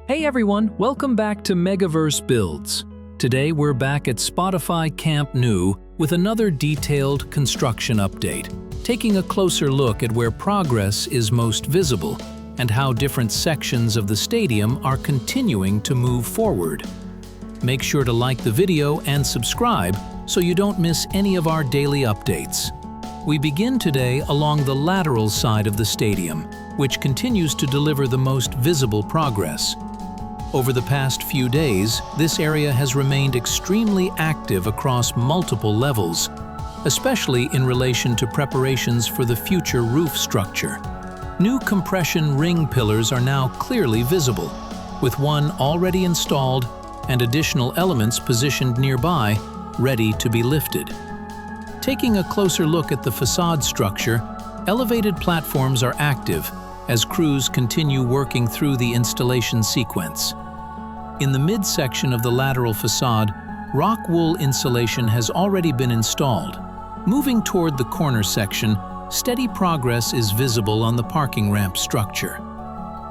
Hey everyone, welcome back to MegaVerse Builds. Today we're back at Spotify Camp Nou with another detailed construction update, taking a closer look at where progress is most visible and how different sections of the stadium are continuing to move forward. Make sure to like the video and subscribe so you don't miss any of our daily updates. We begin today along the lateral side of the stadium, which continues to deliver the most visible progress. Over the past few days, this area has remained extremely active across multiple levels, especially in relation to preparations for the future roof structure. New compression ring pillars are now clearly visible, with one already installed and additional elements positioned nearby, ready to be lifted. Taking a closer look at the facade structure, elevated platforms are active as crews continue working through the installation sequence. In the midsection of the lateral facade, rock wool insulation has already been installed. Moving toward the corner section, steady progress is visible on the parking ramp structure.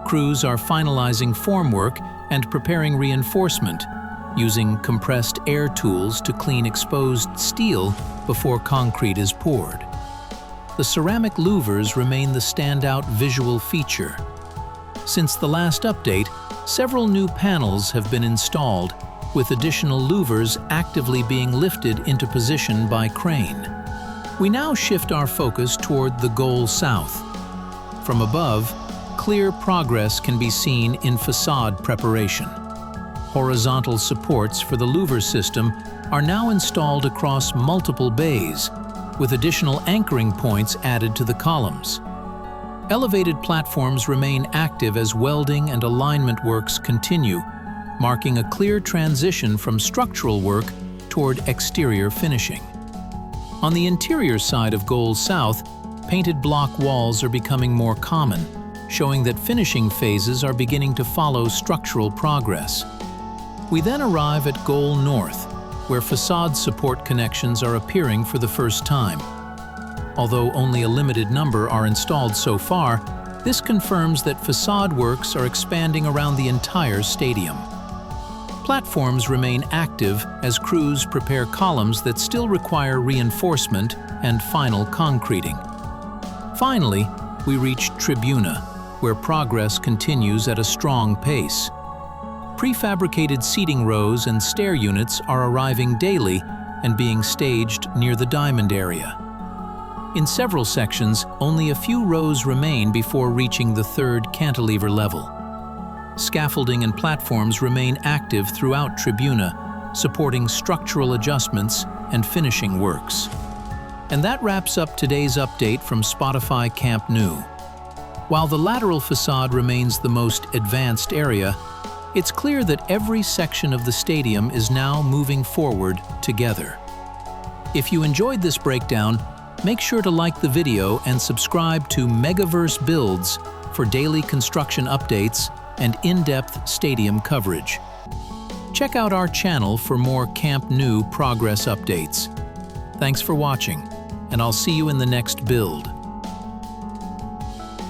Crews are finalizing formwork and preparing reinforcement, using compressed air tools to clean exposed steel before concrete is poured. The ceramic louvers remain the standout visual feature. Since the last update, several new panels have been installed, with additional louvers actively being lifted into position by crane. We now shift our focus toward the goal south. From above, clear progress can be seen in facade preparation. Horizontal supports for the louver system are now installed across multiple bays, with additional anchoring points added to the columns. Elevated platforms remain active as welding and alignment works continue, marking a clear transition from structural work toward exterior finishing. On the interior side of Goal South, painted block walls are becoming more common, showing that finishing phases are beginning to follow structural progress. We then arrive at Goal North, where facade support connections are appearing for the first time. Although only a limited number are installed so far, this confirms that facade works are expanding around the entire stadium. Platforms remain active as crews prepare columns that still require reinforcement and final concreting. Finally, we reach Tribuna, where progress continues at a strong pace. Prefabricated seating rows and stair units are arriving daily and being staged near the diamond area. In several sections, only a few rows remain before reaching the third cantilever level. Scaffolding and platforms remain active throughout Tribuna, supporting structural adjustments and finishing works. And that wraps up today's update from Spotify Camp Nou. While the lateral facade remains the most advanced area, it's clear that every section of the stadium is now moving forward together. If you enjoyed this breakdown, make sure to like the video and subscribe to MegaVerse Builds for daily construction updates and in-depth stadium coverage. Check out our channel for more Camp Nou progress updates. Thanks for watching, and I'll see you in the next build.